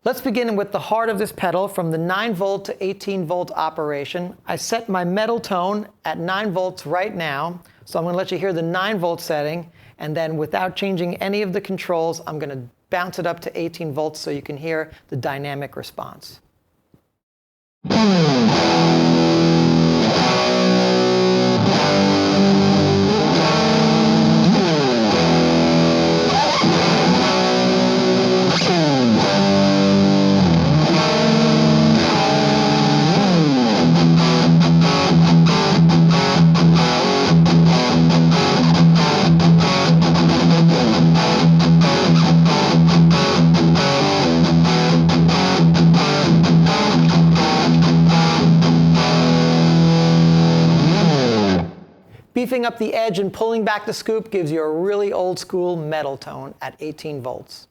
Let's begin with the heart of this pedal from the 9 volt to 18 volt operation. I set my metal tone at 9 volts right now, so I'm going to let you hear the 9 volt setting, and then without changing any of the controls, I'm going to bounce it up to 18 volts so you can hear the dynamic response. Beefing up the edge and pulling back the scoop gives you a really old school metal tone at 18 volts.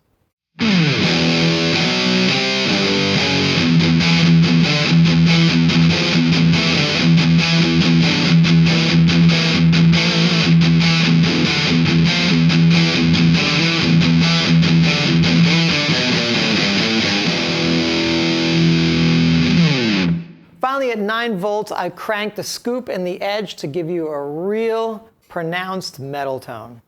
Finally, at 9 volts, I cranked the scoop and the edge to give you a real pronounced metal tone.